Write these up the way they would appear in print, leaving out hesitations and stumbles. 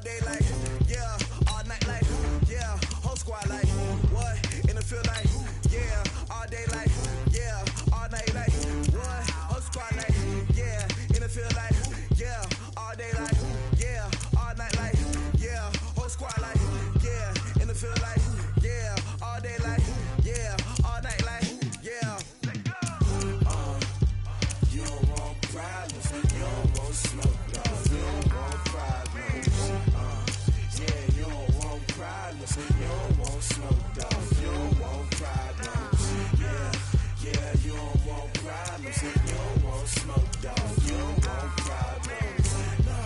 all day like, yeah, all night like, yeah, whole squad like, what? In the field like, yeah, all day like, yeah, all night like, what? Whole squad like, yeah, in the field like, yeah, all day like, yeah, all night like, yeah, whole squad like, yeah, in the field like, yeah, all day like, yeah, all night like, yeah. You don't want problems, you don't want smoke, no, you don't want problems. Yeah, you don't want problems, you don't want smoke, dog, you don't want problems. Yeah, you don't want problems, you don't want smoke, dog, you don't want problems. No,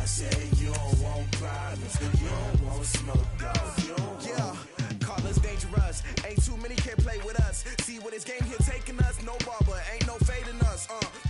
I said you don't want problems, you don't want smoke, dog, you don't want. Yeah, call us dangerous, ain't too many can play with us. See what this game here taking us, no ball, but ain't no fading us.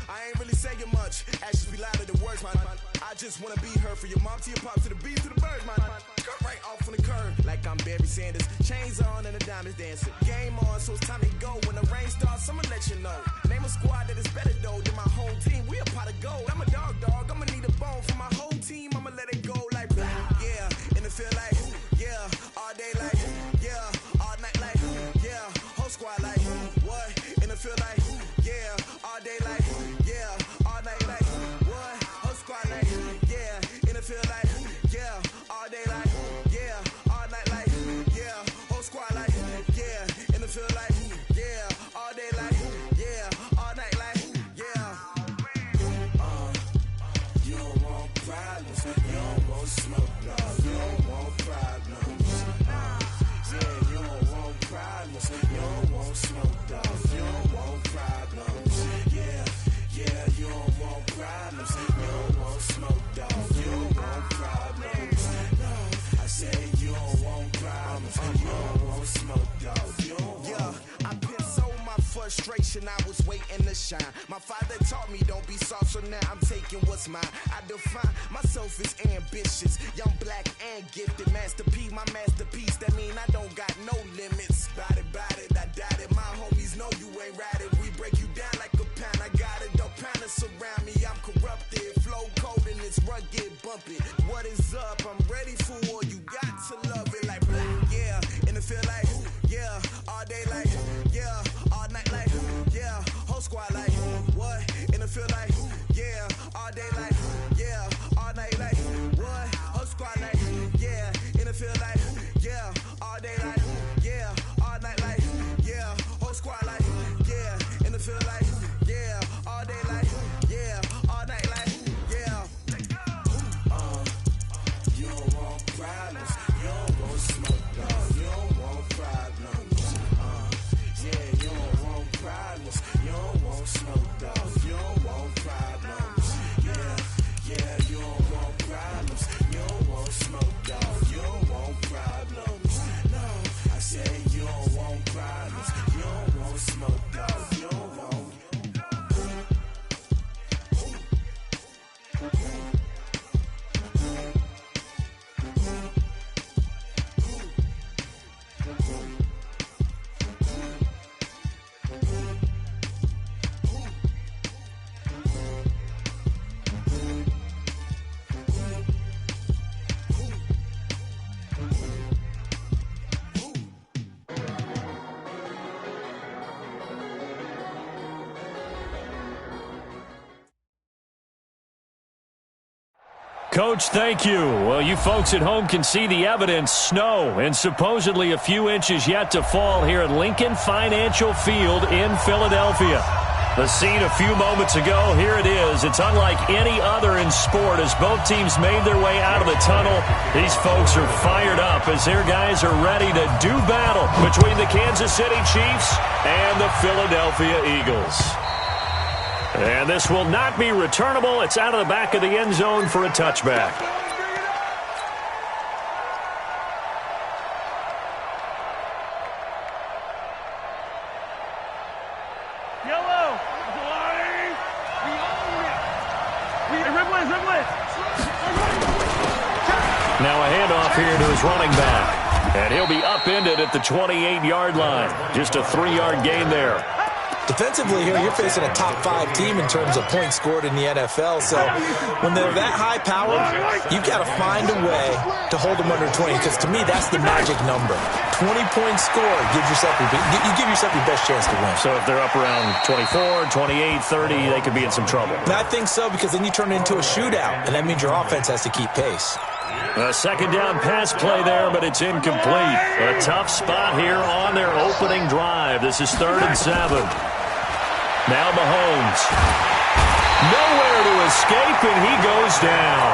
I ain't really saying much, actions be louder than words, man. I just wanna be heard from your mom to your pop to the beat to the birds, man. Cut right off on the curb, like I'm Barry Sanders. Chains on and the diamonds dancing. Game on, so it's time to go. When the rain starts, I'ma let you know. Name a squad that is better though than my whole team. We a pot of gold. I'm a dog, I'ma need a bone for my whole team. I'ma let it go like, yeah, in the field like, yeah, all day like, yeah, all night like, yeah, whole squad like, what? In the field like, yeah, all day like, yeah, all night like, what? Whole squad like, yeah, in the field like, yeah, all day like, yeah, all night like, yeah, whole squad like, yeah, in the field like, yeah, all day like, yeah, all night like, yeah. You don't want problems, you don't want smoke, no, you don't want problems. Yeah, you don't want problems, you don't want smoke, dog, you don't want problems. Yeah, you don't want problems, you don't want smoke, dog, you don't want problems. No, I said you don't want problems, you don't want smoke, dog, you don't want. Yeah, I pissed so my frustration, I was waiting to shine. My father taught me don't be soft, so now I'm taking what's mine. I define myself as ambitious, young, black, and gifted. Master P, my masterpiece, that mean I don't got no limits. Bout it, I doubt it. My homies know you ain't ratted. We break you down like a pound. I got it, don't pound surround me. I'm corrupted, flow cold and it's rugged, bumpy. What is up? I'm ready for war. You got to love it like black. Yeah, in the field like, yeah, all day like, yeah, all night like, yeah, whole squad like, what? In the field like, yeah, all day like, yeah, all night like, what? Whole squad like, yeah, in the field like, yeah, all day like, yeah, all night like, yeah, whole squad like, yeah, in the field like, yeah, all day like, yeah, all night like, yeah. You don't want problems, you don't want smoke, dog, you don't want problems. Yeah, you don't want problems, you don't want smoke, dog, you don't want problems. Yeah, you don't want problems, you don't want smoke, dog, you don't want problems. No, I said you don't want problems, you don't want smoke, dog, you don't want. Coach, thank you. Well, you folks at home can see the evidence. Snow and supposedly a few inches yet to fall here at Lincoln Financial Field in Philadelphia. The scene a few moments ago, here it is. It's unlike any other in sport as both teams made their way out of the tunnel. These folks are fired up as their guys are ready to do battle between the Kansas City Chiefs and the Philadelphia Eagles. And this will not be returnable. It's out of the back of the end zone for a touchback. Yellow. Now a handoff here to his running back. And he'll be upended at the 28-yard line. Just a 3-yard gain there. Defensively here, you're facing a top 5 team in terms of points scored in the NFL. So when they're that high powered, you've got to find a way to hold them under 20, because to me, that's the magic number. 20-point score gives yourself you give yourself your best chance to win. So if they're up around 24, 28, 30, they could be in some trouble. And I think so, because then you turn it into a shootout, and that means your offense has to keep pace. A second down pass play there, but it's incomplete. A tough spot here on their opening drive. This is 3rd and 7. Now Mahomes. Nowhere to escape, and he goes down.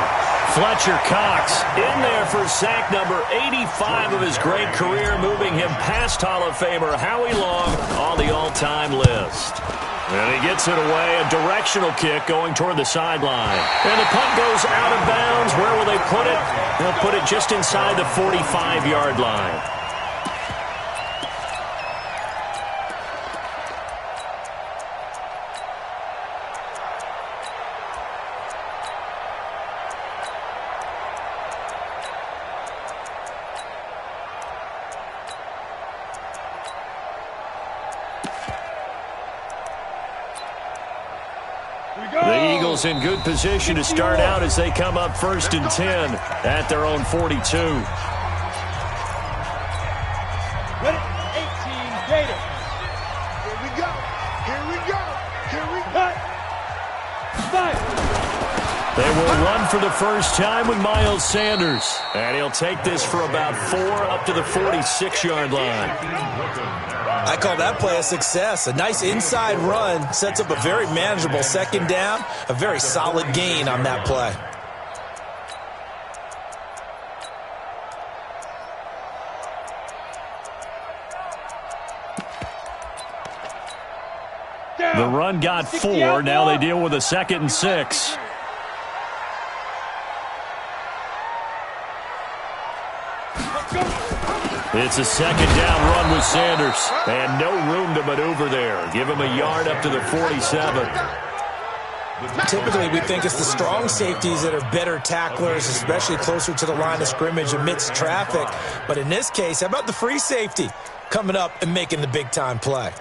Fletcher Cox in there for sack number 85 of his great career, moving him past Hall of Famer Howie Long on the all-time list. And he gets it away, a directional kick going toward the sideline. And the punt goes out of bounds. Where will they put it? They'll put it just inside the 45-yard line. The Eagles in good position to start out as they come up 1st and 10 at their own 42. Ready? 18, Gator. Here we go. Here we go. Here we go. Five. They will run for the first time with Miles Sanders. And he'll take this for about 4 up to the 46-yard line. I call that play a success. A nice inside run sets up a very manageable second down, a very solid gain on that play. The run got 4. Now they deal with a 2nd and 6. It's a second down run with Sanders. And no room to maneuver there. Give him a yard up to the 47. Typically, we think it's the strong safeties that are better tacklers, especially closer to the line of scrimmage amidst traffic. But in this case, how about the free safety coming up and making the big-time play?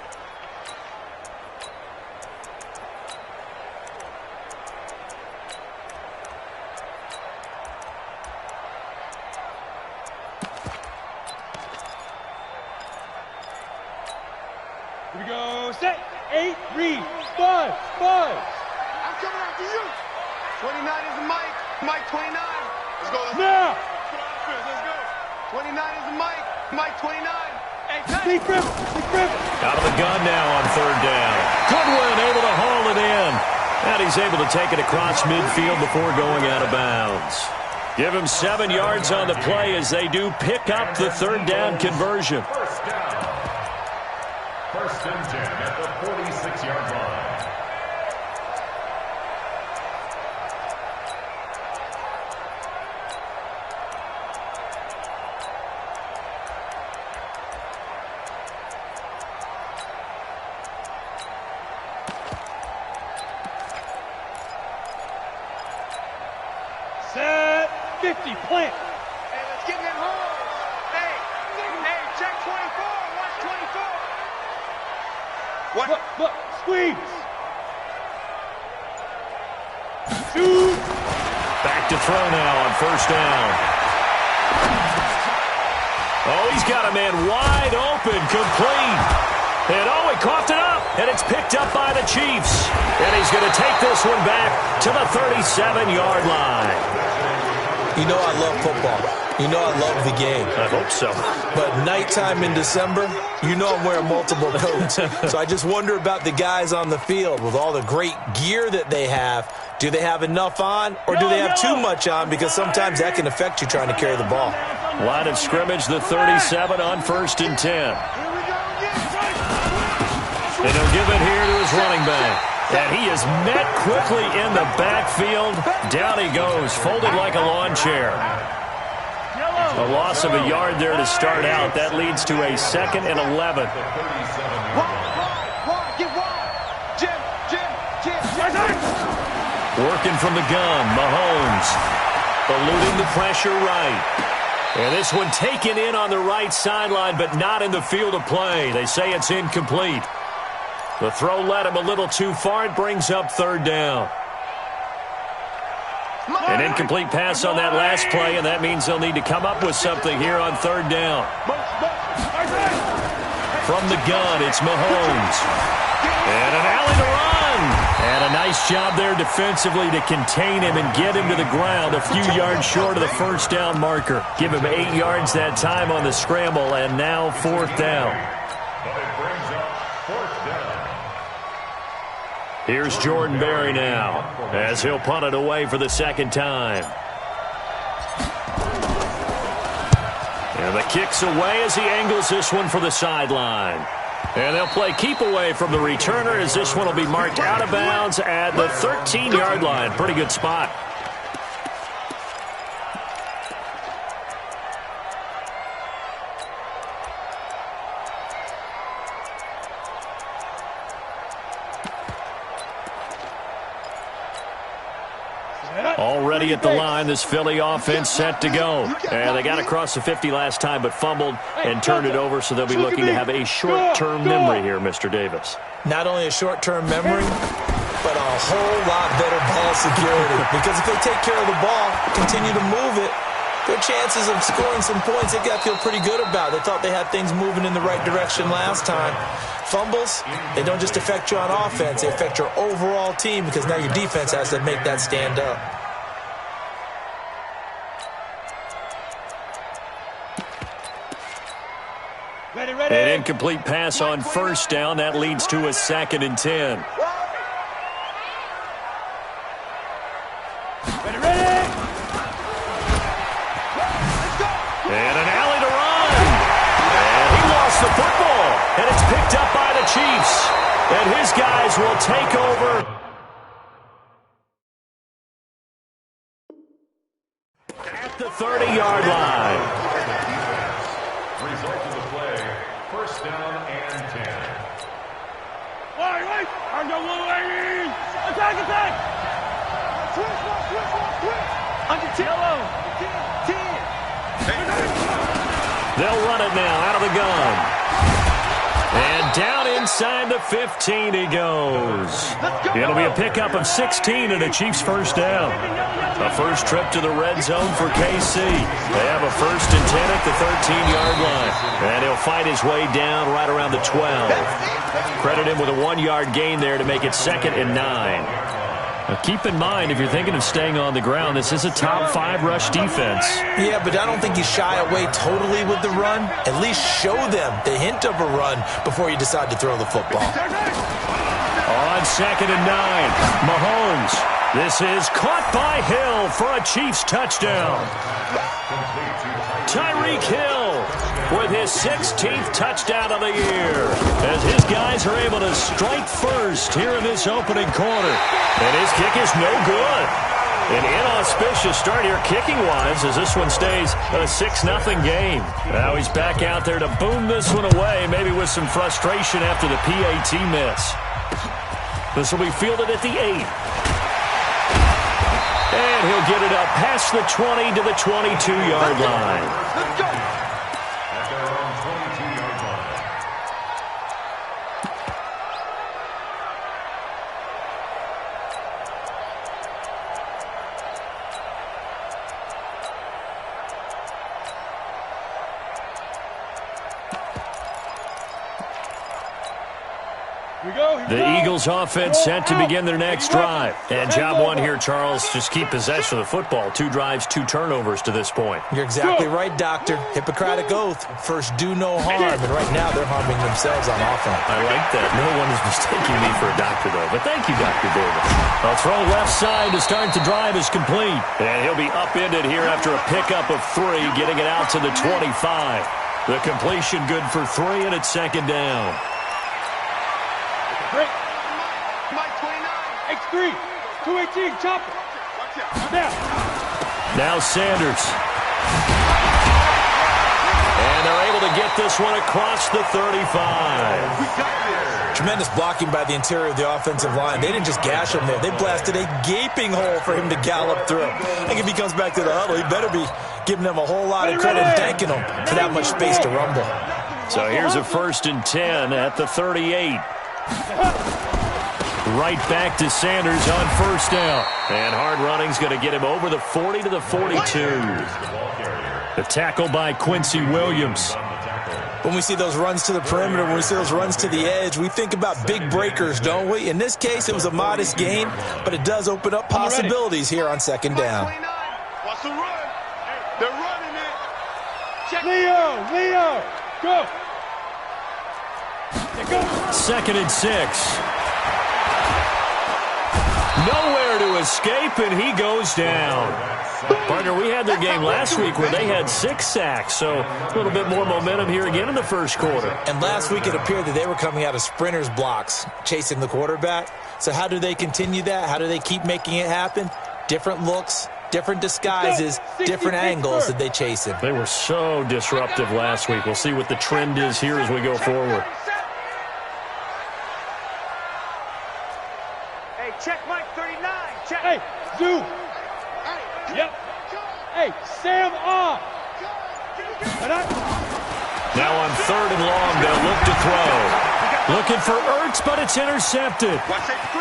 Here we go. Set. 8, read. 5, 5. I'm coming after you. 29 is the Mike. Mike 29. Let's go. Now. Let's go. 29 is the Mike. Mike 29. Big River. Big River. Out of the gun now on 3rd down. Goodwin able to haul it in. And he's able to take it across midfield before going out of bounds. Give him 7 yards on the play as they do pick up the 3rd down conversion. First and 10 at the 46-yard line. Set. 50. Plant. Hey, let's get in that hole. Hey, check 24. Watch 24. What? Look. Squeeze. Shoot. Back to throw now on 1st down. Oh, he's got a man wide open, complete. And he coughed it up, and it's picked up by the Chiefs. And he's going to take this one back to the 37-yard line. You know I love football. You know I love the game. I hope so. But nighttime in December, you know I'm wearing multiple coats. So I just wonder about the guys on the field with all the great gear that they have. Do they have enough on, or do they have too much on? Because sometimes that can affect you trying to carry the ball. Line of scrimmage, the 37 on 1st and 10. And he'll give it here to his running back. And he is met quickly in the backfield. Down he goes, folded like a lawn chair. A loss of a yard there to start out. That leads to a 2nd and 11. Working from the gun, Mahomes. Eluding the pressure right. And this one taken in on the right sideline, but not in the field of play. They say it's incomplete. The throw led him a little too far. It brings up third down. An incomplete pass on that last play, and that means they'll need to come up with something here on third down. From the gun, it's Mahomes. And an alley to run. And a nice job there defensively to contain him and get him to the ground a few yards short of the first down marker. Give him 8 yards that time on the scramble, and now fourth down. Here's Jordan Berry now, as he'll punt it away for the second time. And the kick's away as he angles this one for the sideline. And they'll play keep away from the returner as this one will be marked out of bounds at the 13-yard line. Pretty good spot. Already at the line, this Philly offense set to go. And they got across the 50 last time but fumbled and turned it over, so they'll be looking to have a short-term memory here, Mr. Davis. Not only a short-term memory, but a whole lot better ball security. Because if they take care of the ball, continue to move it, their chances of scoring some points, they got to feel pretty good about. They thought they had things moving in the right direction last time. Fumbles, they don't just affect you on offense, they affect your overall team because now your defense has to make that stand up. An incomplete pass on first down. That leads to a 2nd and 10. And an alley to run. And he lost the football. And it's picked up by the Chiefs. And his guys will take over. At the 30-yard line. Result of the play, first down and 10. Wait! Attack! Switch! Yellow! 10! They'll run it now out of the gun. And down inside the 15 he goes. It'll be a pickup of 16 and a Chiefs first down. A first trip to the red zone for KC. They have a 1st and 10 at the 13-yard line. And he'll fight his way down right around the 12. Credit him with a 1-yard gain there to make it 2nd and 9. Now keep in mind, if you're thinking of staying on the ground, this is a top 5 rush defense. Yeah, but I don't think you shy away totally with the run. At least show them the hint of a run before you decide to throw the football. On 2nd and 9, Mahomes. This is caught by Hill for a Chiefs touchdown. Tyreek Hill with his 16th touchdown of the year as his guys are able to strike first here in this opening quarter. And his kick is no good. An inauspicious start here kicking-wise as this one stays a 6-0 game. Now he's back out there to boom this one away, maybe with some frustration after the PAT miss. This will be fielded at the 8. And he'll get it up past the 20 to the 22-yard line. Let's go! At their own 22-yard line. The Eagles offense set to begin their next drive. And job one here, Charles, just keep possession of the football. 2 drives, 2 turnovers to this point. You're exactly right, Doctor. Hippocratic oath. First, do no harm. And right now, they're harming themselves on offense. I like that. No one is mistaking me for a doctor, though. But thank you, Dr. Davis. A throw left side to start the drive is complete. And he'll be upended here after a pickup of 3, getting it out to the 25. The completion good for 3, and it's 2nd down. Break. Mike 29. X3. 218. Chop it. Now. Now Sanders. And they're able to get this one across the 35. Tremendous blocking by the interior of the offensive line. They didn't just gash him there. They blasted a gaping hole for him to gallop through. I think if he comes back to the huddle, he better be giving them a whole lot of credit and thanking them for that much space to rumble. So here's a 1st and 10 at the 38. Right back to Sanders on first down. And hard running's going to get him over the 40 to the 42. The tackle by Quincy Williams. When we see those runs to the perimeter, when we see those runs to the edge, we think about big breakers, don't we? In this case, it was a modest gain, but it does open up possibilities here on second down. What's the run? They're running it. Check. Leo, go. Second and 6. Nowhere to escape, and he goes down. Partner, we had their game last week where they had 6 sacks, so a little bit more momentum here again in the first quarter. And last week it appeared that they were coming out of sprinters blocks, chasing the quarterback. So how do they continue that? How do they keep making it happen? Different looks, different disguises, different angles that they chase him. They were so disruptive last week. We'll see what the trend is here as we go forward. Hey, check Mike 39. Check. Hey, Zoo. Yep. Hey, Sam off. Now on third and long, they'll look to throw. Looking for Ertz, but it's intercepted.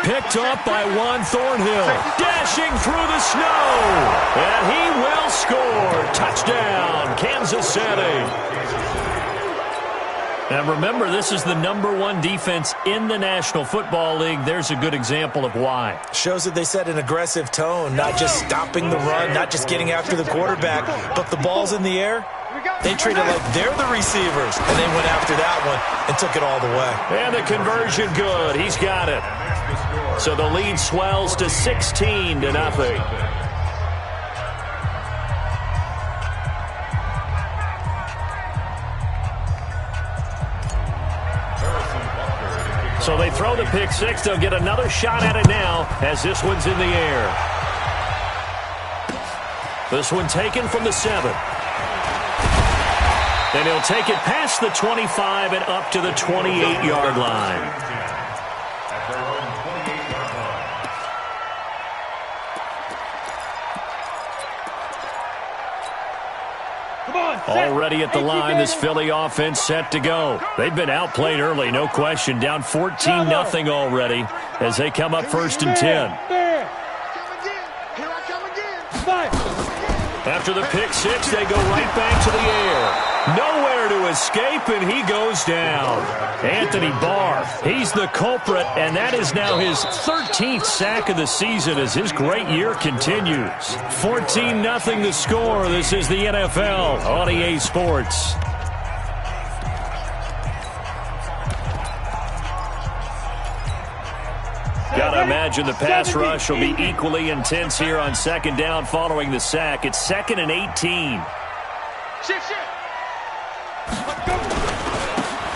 Picked up by Juan Thornhill. Dashing through the snow. And he will score. Touchdown, Kansas City. And remember, this is the #1 defense in the National Football League. There's a good example of why. Shows that they set an aggressive tone, not just stopping the run, not just getting after the quarterback, but the ball's in the air. They treat it like they're the receivers, and they went after that one and took it all the way. And the conversion good. He's got it. So the lead swells to 16-0. So they throw the pick six. They'll get another shot at it now as this one's in the air. This one taken from the 7. And he'll take it past the 25 and up to the 28-yard line. Already at the line, this Philly offense set to go. They've been outplayed early, no question. Down 14-0 already as they come up first and 10. After the pick six, they go right back to the air. Nowhere to escape, and he goes down. Anthony Barr, he's the culprit, and that is now his 13th sack of the season as his great year continues. 14-0 the score. This is the NFL on EA Sports. Gotta imagine the pass rush will be equally intense here on second down following the sack. It's 2nd and 18.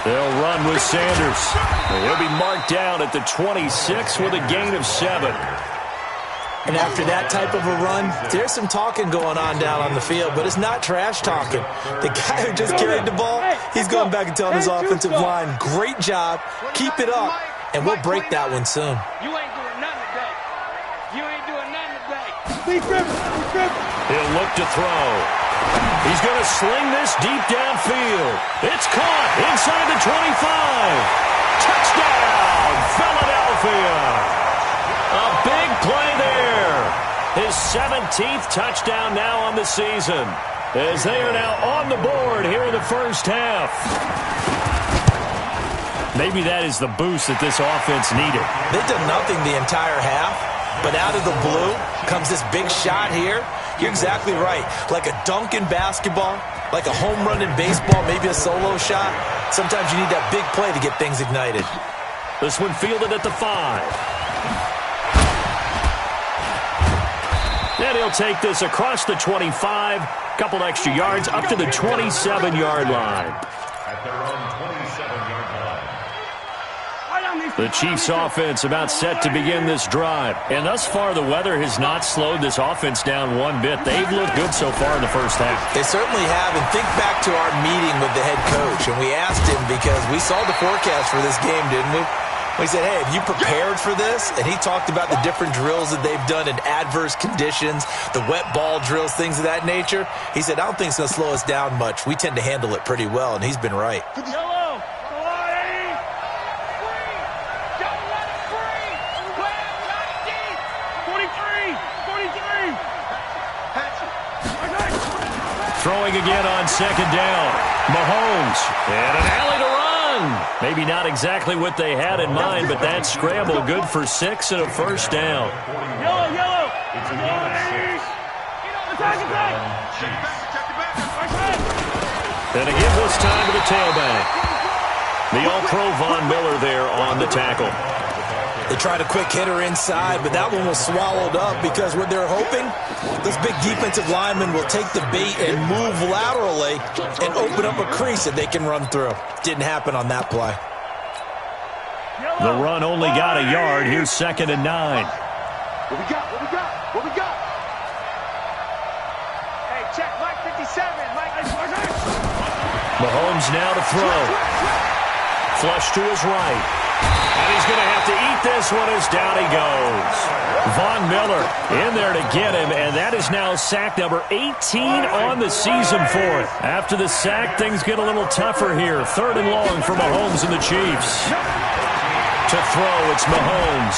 They'll run with Sanders. He'll be marked down at the 26 with a gain of 7. And after that type of a run, there's some talking going on down on the field, but it's not trash talking. The guy who just carried the ball, he's going back and telling his offensive line, great job, keep it up, and we'll break that one soon. You ain't doing nothing today. You ain't doing nothing today. He'll look to throw. He's going to sling this deep downfield. It's caught inside the 25. Touchdown, Philadelphia. A big play there. His 17th touchdown now on the season as they are now on the board here in the first half. Maybe that is the boost that this offense needed. They've done nothing the entire half, but out of the blue comes this big shot here. You're exactly right. Like a dunk in basketball, like a home run in baseball, maybe a solo shot. Sometimes you need that big play to get things ignited. This one fielded at the 5. And he'll take this across the 25, couple extra yards up to the 27-yard line. The Chiefs offense about set to begin this drive. And thus far, the weather has not slowed this offense down one bit. They've looked good so far in the first half. They certainly have. And think back to our meeting with the head coach. And we asked him because we saw the forecast for this game, didn't we? We said, hey, have you prepared for this? And he talked about the different drills that they've done in adverse conditions, the wet ball drills, things of that nature. He said, I don't think it's going to slow us down much. We tend to handle it pretty well, and he's been right. Throwing again on second down. Mahomes. And an alley to run. Maybe not exactly what they had in mind, but that scramble good for 6 and a first down. Yellow. It's a gain of 6. Chiefs. And to give this time to the tailback. The All-Pro Von Miller there on the tackle. They tried a quick hitter inside, but that one was swallowed up because what they're hoping, this big defensive lineman will take the bait and move laterally and open up a crease that they can run through. Didn't happen on that play. The run only got a yard. Here's 2nd and 9. What we got? Hey, check Mike 57. Mahomes now to throw. Flush to his right. And he's going to have to eat this one as down he goes. Von Miller in there to get him, and that is now sack number 18 on the season for it. After the sack, things get a little tougher here. 3rd and long for Mahomes and the Chiefs. To throw, it's Mahomes.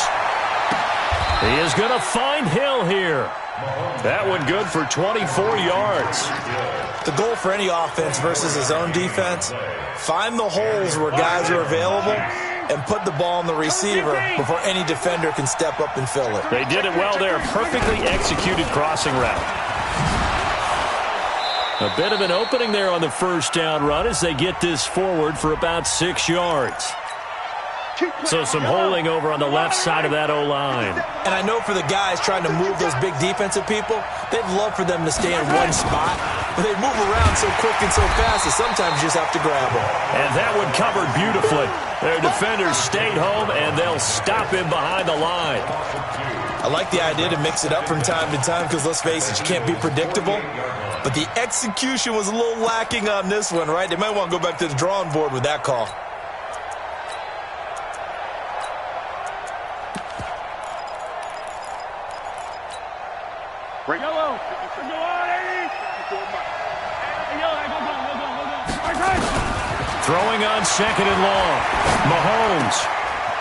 He is going to find Hill here. That one good for 24 yards. The goal for any offense versus his own defense, find the holes where guys are available and put the ball on the receiver before any defender can step up and fill it. They did it well there. Perfectly executed crossing route. A bit of an opening there on the first down run as they get this forward for about 6 yards. So some holding over on the left side of that O-line. And I know for the guys trying to move those big defensive people, they'd love for them to stay in one spot, but they move around so quick and so fast that sometimes you just have to grab them. And that one covered beautifully. Their defenders stayed home, and they'll stop him behind the line. I like the idea to mix it up from time to time because, let's face it, you can't be predictable. But the execution was a little lacking on this one, right? They might want to go back to the drawing board with that call. Yellow. Throwing on 2nd and long. Mahomes.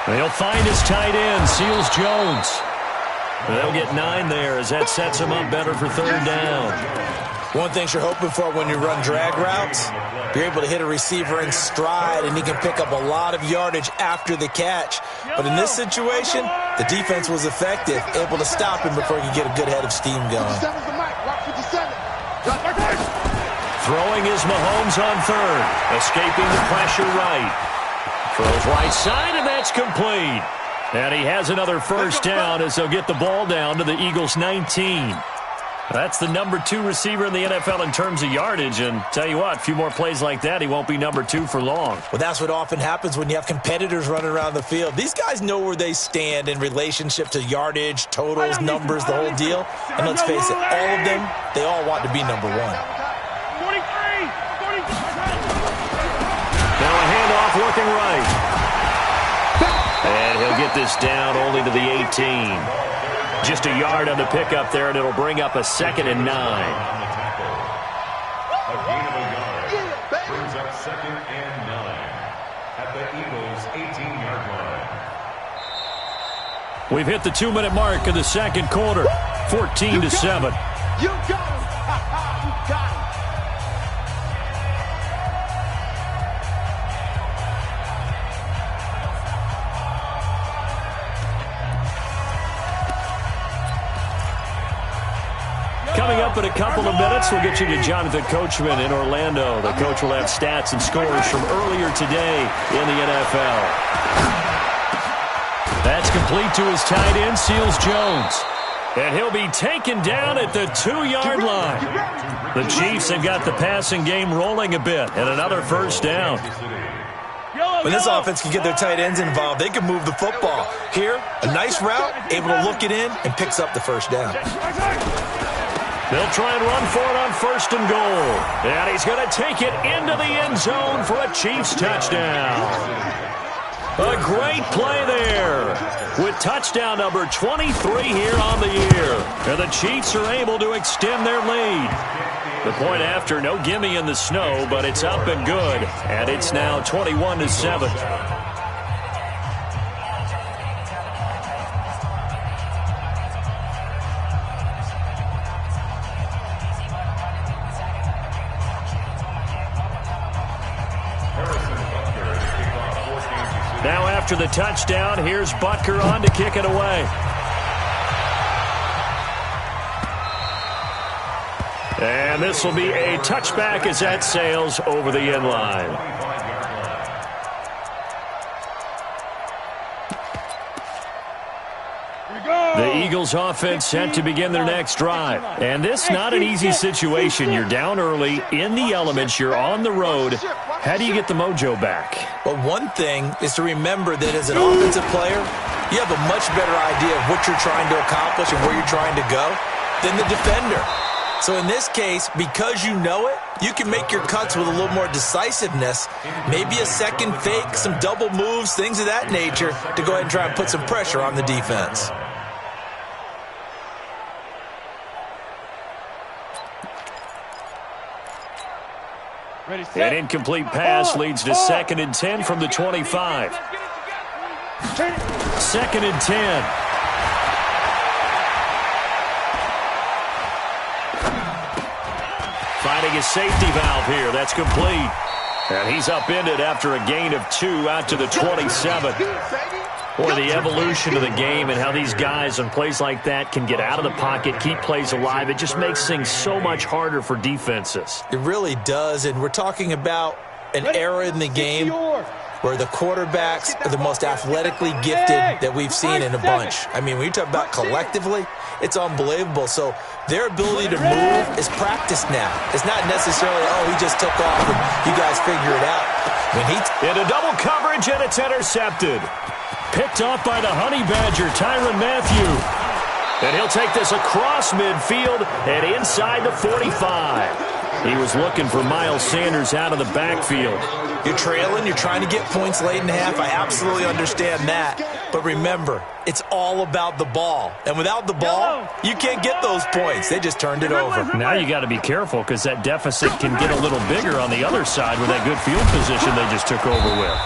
They'll find his tight end, Seals Jones. They'll get 9 there as that sets him up better for 3rd down. One thing you're hoping for when you run drag routes, you're able to hit a receiver in stride, and he can pick up a lot of yardage after the catch. But in this situation, the defense was effective, able to stop him before he could get a good head of steam going. Throwing is Mahomes on 3rd. Escaping the pressure right. Throws right side, and that's complete. And he has another first down as they'll get the ball down to the Eagles' 19. That's the number 2 receiver in the NFL in terms of yardage, and tell you what, a few more plays like that, he won't be number 2 for long. Well, that's what often happens when you have competitors running around the field. These guys know where they stand in relationship to yardage, totals, numbers, the whole deal. And let's face it, all of them, they all want to be number 1. Now a handoff looking right. And he'll get this down only to the 18. Just a yard on the pickup there, and it'll bring up a 2nd and 9. A gain of a yard brings up 2nd and 9 at the Eagles' 18-yard line. We've hit the 2-minute mark of the 2nd quarter. 14-7. You got him. You got him. Coming up in a couple of minutes, we'll get you to Jonathan Coachman in Orlando. The coach will have stats and scores from earlier today in the NFL. That's complete to his tight end, Seals Jones. And he'll be taken down at the 2-yard line. The Chiefs have got the passing game rolling a bit, and another first down. When this offense can get their tight ends involved, they can move the football. Here, a nice route, able to look it in, and picks up the first down. They'll try and run for it on 1st and goal. And he's going to take it into the end zone for a Chiefs touchdown. A great play there with touchdown number 23 here on the year. And the Chiefs are able to extend their lead. The point after, no gimme in the snow, but it's up and good. And it's now 21-7. after the touchdown. Here's Butker on to kick it away. And this will be a touchback as that sails over the end line. The Eagles offense set to begin their next drive. And this not an easy situation. You're down early, in the elements, you're on the road. How do you get the mojo back? Well, one thing is to remember that as an offensive player, you have a much better idea of what you're trying to accomplish and where you're trying to go than the defender. So in this case, because you know it, you can make your cuts with a little more decisiveness, maybe a second fake, some double moves, things of that nature, to go ahead and try and put some pressure on the defense. An incomplete pass leads to 2nd and 10 from the 25. 2nd and 10. Finding a safety valve here. That's complete. And he's upended after a gain of 2 out to the 27. Boy, the evolution of the game and how these guys on plays like that can get out of the pocket, keep plays alive, it just makes things so much harder for defenses. It really does, and we're talking about an era in the game where the quarterbacks are the most athletically gifted that we've seen in a bunch. I mean, when you talk about collectively, it's unbelievable. So their ability to move is practiced now. It's not necessarily, oh, he just took off and you guys figure it out. Into double coverage, and it's intercepted. Picked off by the Honey Badger, Tyrann Mathieu. And he'll take this across midfield and inside the 45. He was looking for Miles Sanders out of the backfield. You're trailing, you're trying to get points late in the half. I absolutely understand that. But remember, it's all about the ball. And without the ball, you can't get those points. They just turned it over. Now you got to be careful because that deficit can get a little bigger on the other side with that good field position they just took over with.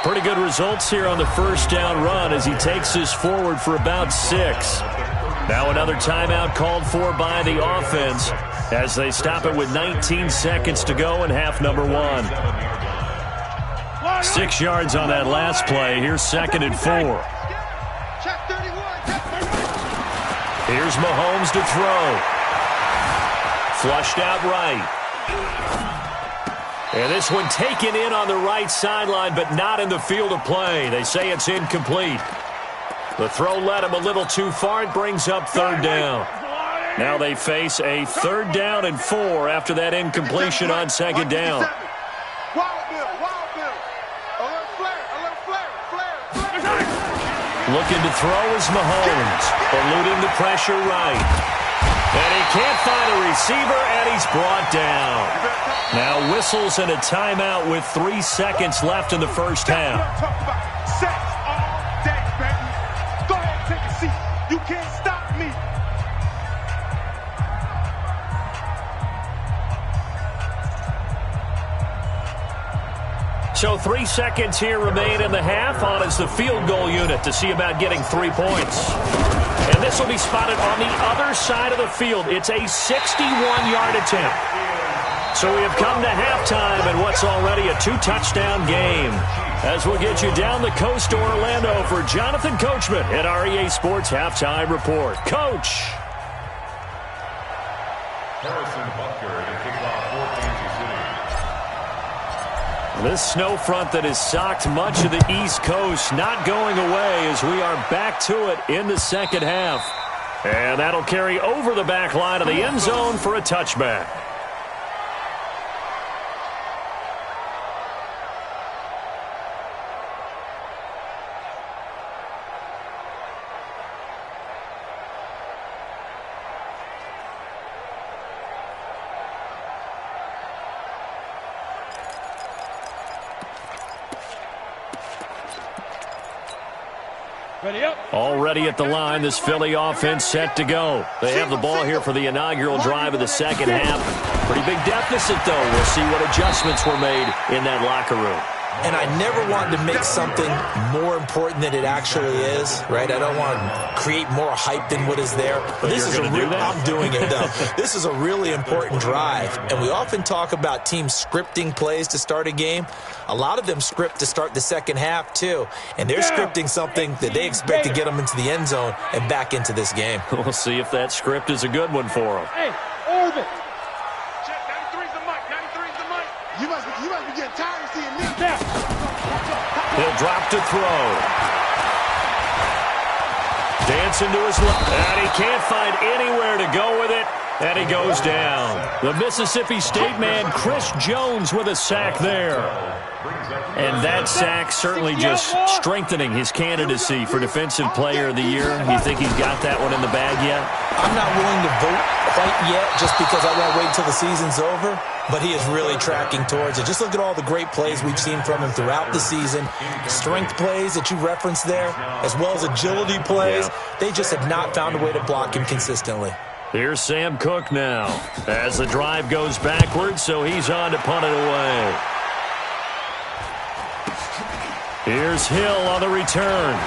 Pretty good results here on the first down run as he takes this forward for about 6. Now another timeout called for by the offense as they stop it with 19 seconds to go in half number 1. 6 yards on that last play. Here's 2nd and 4. Here's Mahomes to throw. Flushed out right. And this one taken in on the right sideline, but not in the field of play. They say it's incomplete. The throw led him a little too far. It brings up 3rd down. Now they face a 3rd down and 4 after that incompletion on 2nd down. Looking to throw is Mahomes, eluding the pressure right. And he can't find a receiver, and he's brought down. Now whistles and a timeout with 3 seconds left in the first half. Go ahead, take a seat. You can't stop me. So 3 seconds here remain in the half. On is the field goal unit to see about getting 3 points. And this will be spotted on the other side of the field. It's a 61-yard attempt. So we have come to halftime in what's already a 2-touchdown game. As we'll get you down the coast to Orlando for Jonathan Coachman at our EA Sports Halftime Report. Coach. Harrison Butker to kick off for Kansas City. This snow front that has socked much of the East Coast not going away as we are back to it in the second half. And that'll carry over the back line of the end zone for a touchback. Already at the line, this Philly offense set to go. They have the ball here for the inaugural drive of the second half. Pretty big deficit, though. We'll see what adjustments were made in that locker room. And I never wanted to make something more important than it actually is, right? I don't want to create more hype than what is there. But this is I'm doing it, though. This is a really important drive. And we often talk about teams scripting plays to start a game. A lot of them script to start the second half, too. And they're scripting something that they expect to get them into the end zone and back into this game. We'll see if that script is a good one for them. Hey, Orbit. Check, 93's the mic, 93's the mic. You must be getting tired of seeing me. Now. He'll drop to throw. Dancing to his left. And he can't find anywhere to go with it. And he goes down. The Mississippi State man, Chris Jones, with a sack there. And that sack certainly just strengthening his candidacy for Defensive Player of the Year. You think he's got that one in the bag yet? I'm not willing to vote quite yet just because I want to wait until the season's over. But he is really tracking towards it. Just look at all the great plays we've seen from him throughout the season. Strength plays that you referenced there, as well as agility plays. They just have not found a way to block him consistently. Here's Sam Cook now as the drive goes backwards, so he's on to punt it away. Here's Hill on the return.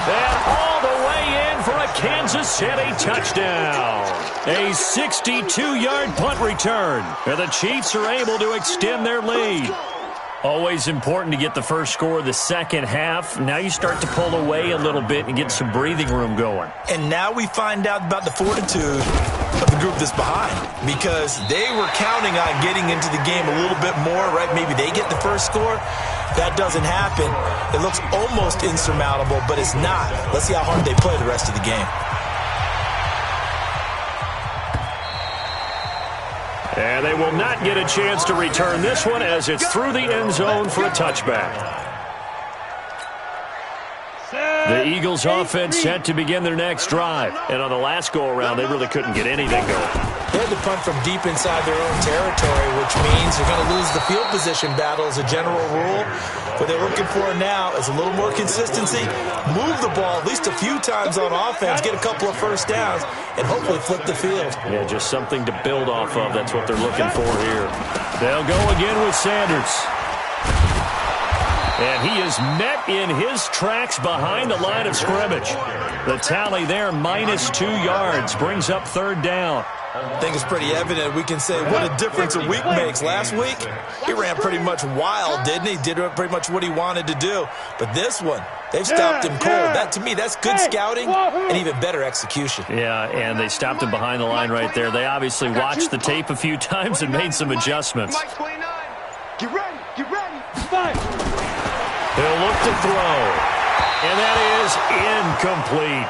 And all the way in for a Kansas City touchdown. A 62-yard punt return. And the Chiefs are able to extend their lead. Always important to get the first score of the second half. Now you start to pull away a little bit and get some breathing room going. And now we find out about the fortitude of the group that's behind, because they were counting on getting into the game a little bit more, right? Maybe they get the first score. That doesn't happen. It looks almost insurmountable, but it's not. Let's see how hard they play the rest of the game. And they will not get a chance to return this one as it's through the end zone for a touchback. The Eagles offense set to begin their next drive. And on the last go-around, they really couldn't get anything going. They had to punt from deep inside their own territory, which means they're going to lose the field position battle as a general rule. What they're looking for now is a little more consistency, move the ball at least a few times on offense, get a couple of first downs, and hopefully flip the field. Yeah, just something to build off of. That's what they're looking for here. They'll go again with Sanders. And he is met in his tracks behind the line of scrimmage. The tally there, -2 yards, brings up third down. I think it's pretty evident. We can say what a difference a week makes. Last week, he ran pretty much wild, didn't he? Did pretty much what he wanted to do. But this one, they've stopped him cold. That, to me, that's good scouting and even better execution. Yeah, and they stopped him behind the line right there. They obviously watched the tape a few times and made some adjustments. Get ready, get ready. Five. He'll look to throw. And that is incomplete.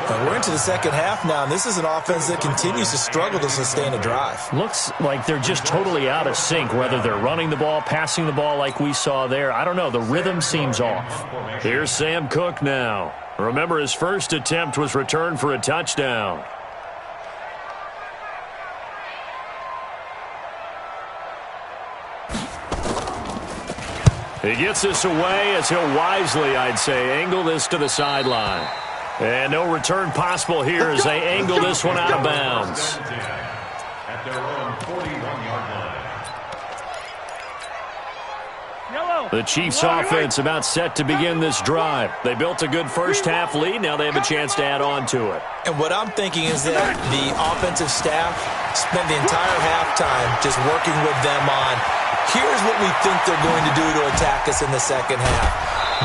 And we're into the second half now, and this is an offense that continues to struggle to sustain a drive. Looks like they're just totally out of sync, whether they're running the ball, passing the ball like we saw there. I don't know. The rhythm seems off. Here's Sam Cook now. Remember, his first attempt was returned for a touchdown. He gets this away as he'll wisely, I'd say, angle this to the sideline. And no return possible here as they angle this one out of bounds. At their own 41-yard line. The Chiefs offense about set to begin this drive. They built a good first half lead. Now they have a chance to add on to it. And what I'm thinking is that the offensive staff spent the entire halftime just working with them on, here's what we think they're going to do to attack us in the second half.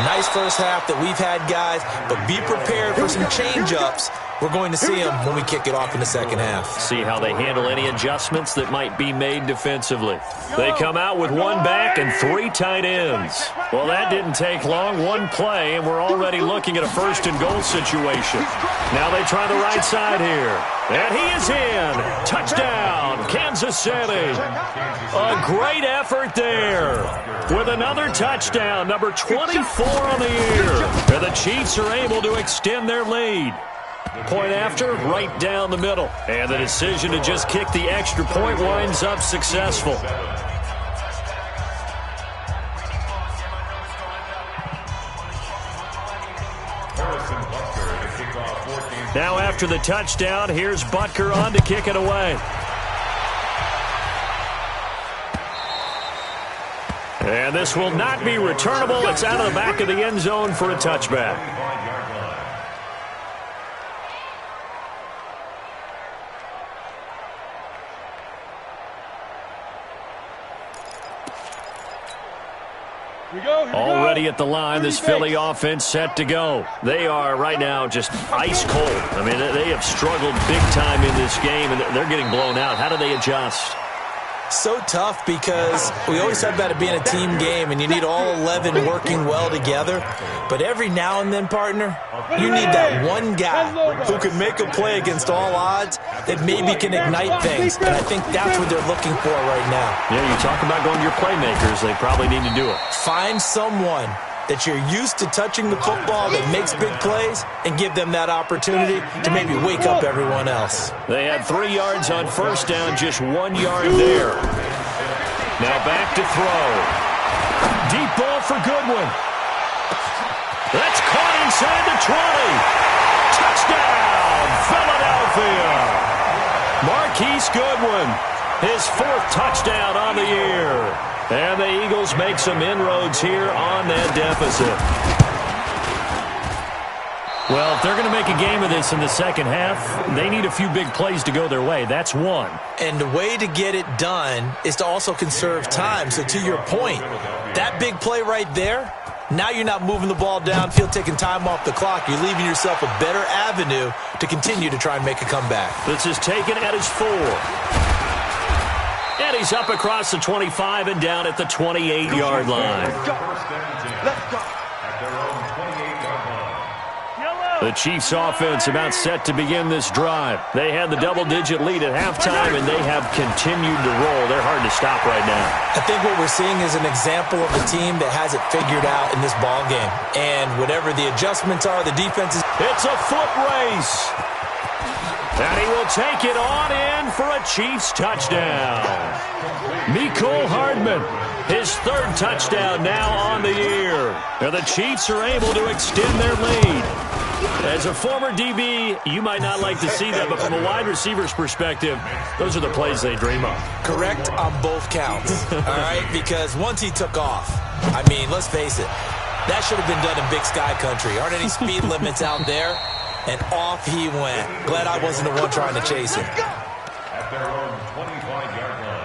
Nice first half that we've had, guys, but be prepared for some change-ups. We're going to see them when we kick it off in the second half. See how they handle any adjustments that might be made defensively. They come out with one back and 3 tight ends. Well, that didn't take long. One play, and we're already looking at a first-and-goal situation. Now they try the right side here. And he is in. Touchdown, Kansas City. A great effort there. With another touchdown, number 24 on the year. And the Chiefs are able to extend their lead. Point after, right down the middle. And the decision to just kick the extra point winds up successful. Now after the touchdown, here's Butker on to kick it away. And this will not be returnable. It's out of the back of the end zone for a touchback. Already at the line, this Philly offense set to go. They are right now just ice cold. I mean, they have struggled big time in this game, and they're getting blown out. How do they adjust? So tough because we always talk about it being a team game and you need all 11 working well together. But every now and then, partner, you need that one guy who can make a play against all odds that maybe can ignite things. And I think that's what they're looking for right now. Yeah, you talk about going to your playmakers. They probably need to do it. Find someone that you're used to touching the football that makes big plays and give them that opportunity to maybe wake up everyone else. They had 3 yards on first down, just 1 yard there. Now back to throw. Deep ball for Goodwin. That's caught inside the 20. Touchdown, Philadelphia. Marquise Goodwin, his 4th touchdown on the year. And the Eagles make some inroads here on that deficit. Well, if they're going to make a game of this in the second half, they need a few big plays to go their way. That's one. And the way to get it done is to also conserve time. So to your point, that big play right there, now you're not moving the ball downfield, taking time off the clock. You're leaving yourself a better avenue to continue to try and make a comeback. This is taken at his 4. And he's up across the 25 and down at the 28-yard line. Let's go. The Chiefs' offense about set to begin this drive. They had the double-digit lead at halftime, and they have continued to roll. They're hard to stop right now. I think what we're seeing is an example of a team that has it figured out in this ball game. And whatever the adjustments are, the defense is... It's a foot race. And he will take it on in for a Chiefs touchdown. Mecole Hardman, his 3rd touchdown now on the year. And the Chiefs are able to extend their lead. As a former DB, you might not like to see that, but from a wide receiver's perspective, those are the plays they dream of. Correct on both counts, all right? Because once he took off, I mean, let's face it, that should have been done in Big Sky Country. Aren't any speed limits out there? And off he went. Glad I wasn't the one trying to chase him. At their own 25-yard line.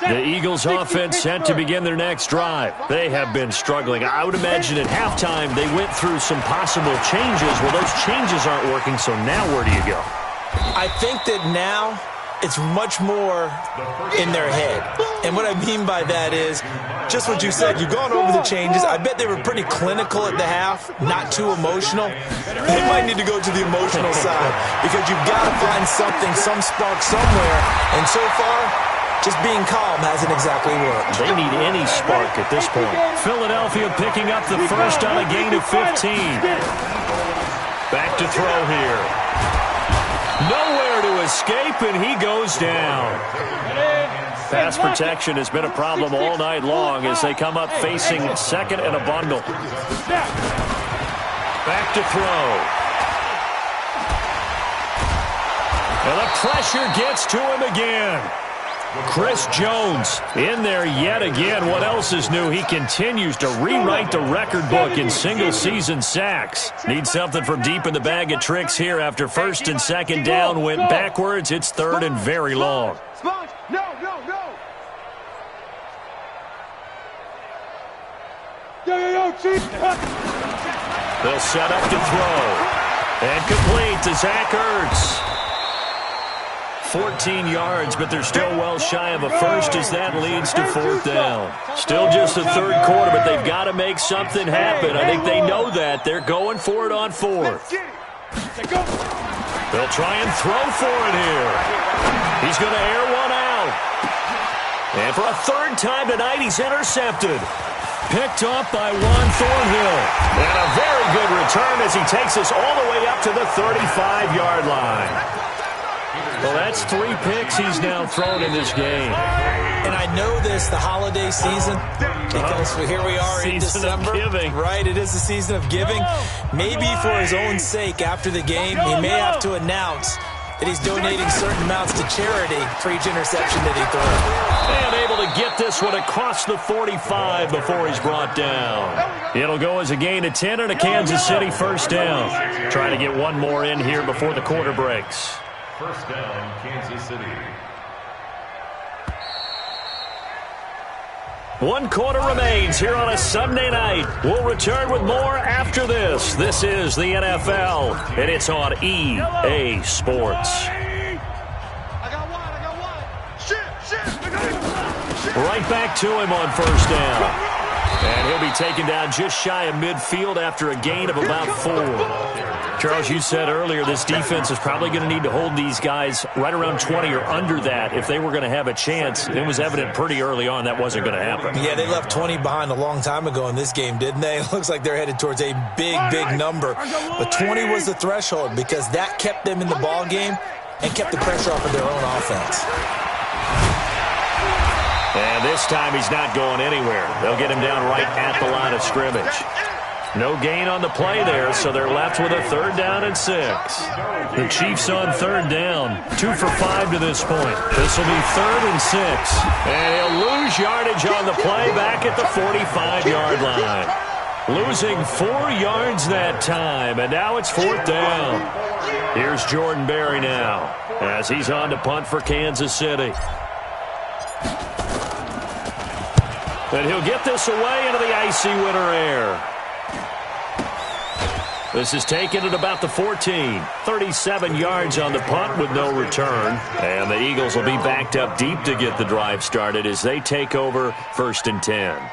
The Eagles offense set to begin their next drive. They have been struggling. I would imagine at halftime they went through some possible changes. Well, those changes aren't working, so now where do you go? I think that now it's much more in their head. And what I mean by that is just what you said. You've gone over the changes. I bet they were pretty clinical at the half, not too emotional. They might need to go to the emotional side because you've got to find something, some spark somewhere. And so far, just being calm hasn't exactly worked. They need any spark at this point. Philadelphia picking up the first on a gain of 15. Back to throw here. Nowhere to escape, and he goes down. Pass protection has been a problem all night long as they come up facing 2nd and a bundle. Back to throw. And the pressure gets to him again. Chris Jones in there yet again. What else is new? He continues to rewrite the record book in single-season sacks. Needs something from deep in the bag of tricks here after 1st and 2nd down. Went backwards. It's 3rd and very long. No. Yo, Chief. They'll set up to throw. And complete to Zach Ertz. 14 yards, but they're still well shy of a first as that leads to 4th down. Still just the 3rd quarter, but they've got to make something happen. I think they know that. They're going for it on 4th. They'll try and throw for it here. He's going to air one out. And for a 3rd time tonight, he's intercepted. Picked off by Juan Thornhill. And a very good return as he takes us all the way up to the 35-yard line. Well, that's 3 picks he's now thrown in this game. And I know this, the holiday season, because here we are in December. Right, it is the season of giving. Maybe for his own sake after the game, he may have to announce that he's donating certain amounts to charity for each interception that he throws. And able to get this one across the 45 before he's brought down. It'll go as a gain of 10 and a Kansas City first down. Trying to get one more in here before the quarter breaks. First down, Kansas City. 1 quarter remains here on a Sunday night. We'll return with more after this. This is the NFL, and it's on EA Sports. Right back to him on first down. And he'll be taken down just shy of midfield after a gain of about 4. Charles, you said earlier this defense is probably going to need to hold these guys right around 20 or under that if they were going to have a chance. It was evident pretty early on that wasn't going to happen. Yeah, they left 20 behind a long time ago in this game, didn't they? It looks like they're headed towards a big, big number. But 20 was the threshold because that kept them in the ball game and kept the pressure off of their own offense. And this time he's not going anywhere. They'll get him down right at the line of scrimmage. No gain on the play there, so they're left with a 3rd down and 6. The Chiefs on 3rd down, 2 for 5 to this point. This will be 3rd and 6. And he'll lose yardage on the play back at the 45-yard line. Losing 4 yards that time, and now it's 4th down. Here's Jordan Berry now as he's on to punt for Kansas City. And he'll get this away into the icy winter air. This is taken at about the 14. 37 yards on the punt with no return. And the Eagles will be backed up deep to get the drive started as they take over 1st and 10.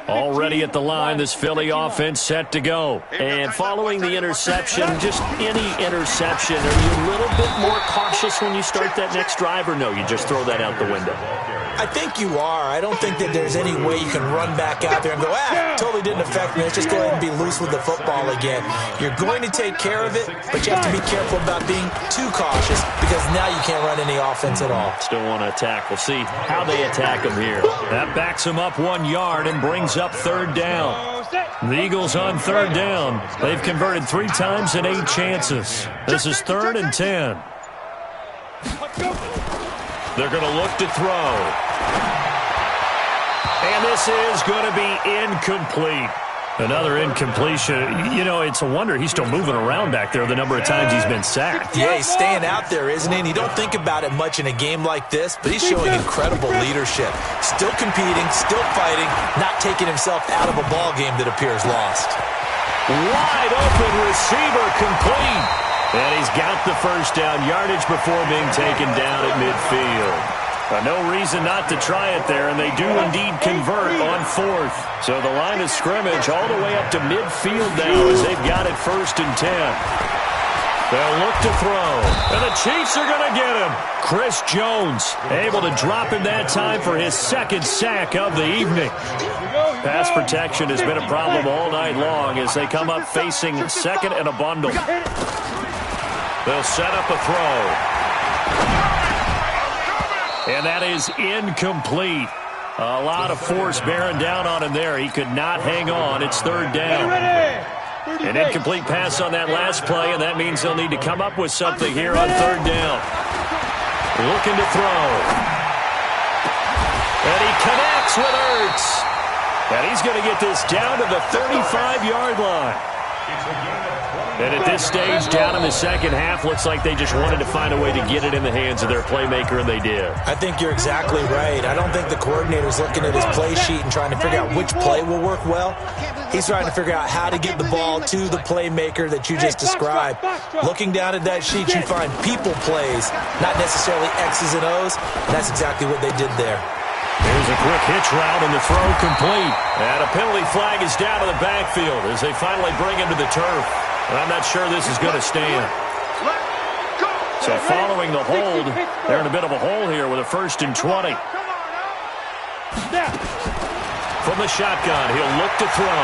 Already at the line, this Philly offense set to go. And following the interception, just any interception, are you a little bit more cautious when you start that next drive, or no, you just throw that out the window? I think you are. I don't think that there's any way you can run back out there and go, totally didn't affect me. Let's just go ahead and be loose with the football again. You're going to take care of it, but you have to be careful about being too cautious because now you can't run any offense at all. Still want to attack. We'll see how they attack them here. That backs them up 1 yard and brings up 3rd down. The Eagles on 3rd down. They've converted 3 times in 8 chances. This is 3rd and 10. They're going to look to throw. And this is going to be incomplete. Another incompletion. You know, it's a wonder he's still moving around back there the number of times he's been sacked. Yeah, he's staying out there, isn't he? And you don't think about it much in a game like this, but he's showing incredible leadership. Still competing, still fighting, not taking himself out of a ball game that appears lost. Wide open receiver complete. And he's got the first down yardage before being taken down at midfield. No reason not to try it there, and they do indeed convert on 4th. So the line of scrimmage all the way up to midfield now as they've got it 1st and 10. They'll look to throw, and the Chiefs are going to get him. Chris Jones able to drop him that time for his 2nd sack of the evening. Pass protection has been a problem all night long as they come up facing 2nd and a bundle. They'll set up a throw. And that is incomplete. A lot of force bearing down on him there. He could not hang on. It's 3rd down. An incomplete pass on that last play, and that means they'll need to come up with something here on 3rd down. Looking to throw. And he connects with Ertz. And he's going to get this down to the 35-yard line. And at this stage, down in the second half, looks like they just wanted to find a way to get it in the hands of their playmaker, and they did. I think you're exactly right. I don't think the coordinator's looking at his play sheet and trying to figure out which play will work well. He's trying to figure out how to get the ball to the playmaker that you just described. Looking down at that sheet, you find people plays, not necessarily X's and O's, and that's exactly what they did there. Here's a quick hitch route, and the throw complete. And a penalty flag is down to the backfield as they finally bring him to the turf. And I'm not sure this is going to stand. So following the hold, they're in a bit of a hole here with a 1st and 20. From the shotgun, he'll look to throw.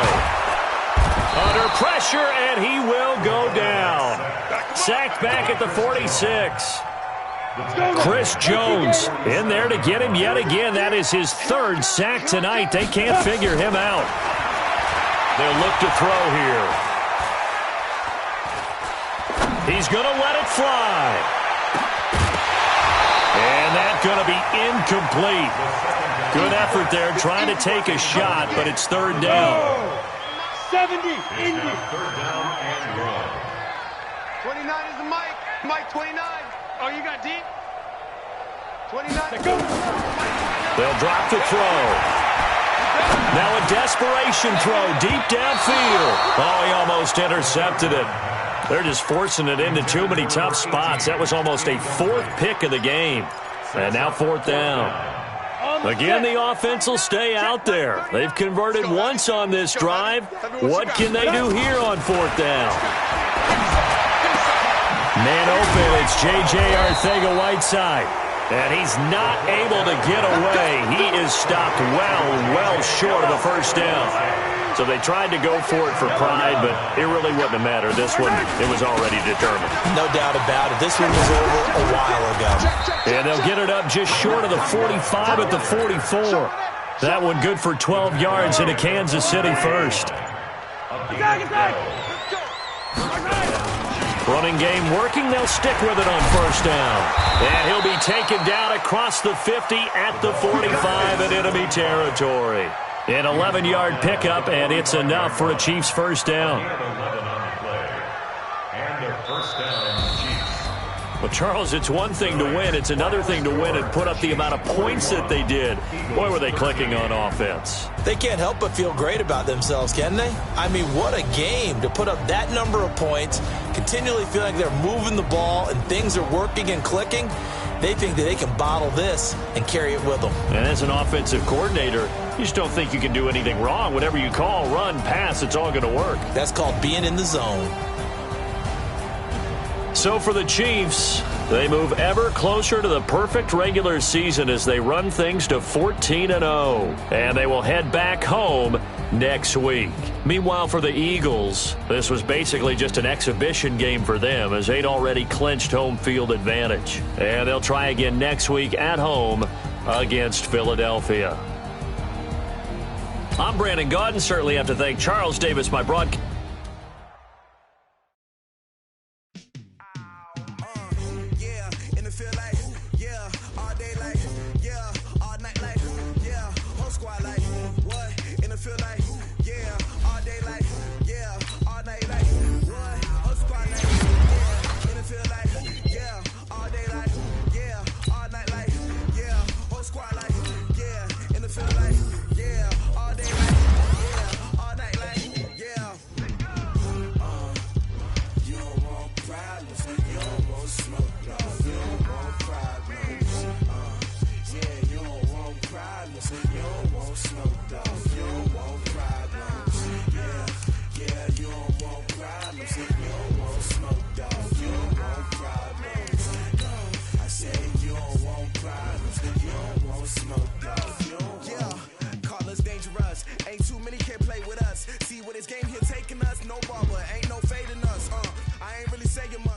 Under pressure, and he will go down. Sacked back at the 46. Chris Jones in there to get him yet again. That is his third sack tonight. They can't figure him out. They'll look to throw here. He's going to let it fly. And that's going to be incomplete. Good effort there trying to take a shot, but it's third down. 70, Indy. Third down and long. 29 is the Mike. Mike 29. Oh, you got deep? 29. They'll drop the throw. Now a desperation throw deep downfield. Oh, he almost intercepted it. They're just forcing it into too many tough spots. That was almost a fourth pick of the game. And now fourth down. Again, the offense will stay out there. They've converted once on this drive. What can they do here on fourth down? Man open, it's J.J. Arcega-Whiteside. And he's not able to get away. He is stopped well short of the first down. So they tried to go for it for pride, but it really wouldn't have mattered. This one, it was already determined. No doubt about it. This one was over a while ago. And they'll get it up just short of the 45 at the 44. That one good for 12 yards into Kansas City first. Running game working. They'll stick with it on first down. And he'll be taken down across the 50 at the 45 in enemy territory. An 11-yard pickup, and it's enough for a Chiefs first down. And a first down, Chiefs. Well, Charles, it's one thing to win. It's another thing to win and put up the amount of points that they did. Boy, were they clicking on offense. They can't help but feel great about themselves, can they? I mean, what a game to put up that number of points, continually feeling like they're moving the ball and things are working and clicking. They think that they can bottle this and carry it with them. And as an offensive coordinator, you just don't think you can do anything wrong. Whatever you call, run, pass, it's all going to work. That's called being in the zone. So for the Chiefs, they move ever closer to the perfect regular season as they run things to 14-0. And they will head back home next week. Meanwhile, for the Eagles, this was basically just an exhibition game for them as they'd already clinched home field advantage. And they'll try again next week at home against Philadelphia. I'm Brandon Gaudin. Certainly have to thank Charles Davis, my broadcast. This game here taking us, no barber, ain't no fading us. I ain't really saying much.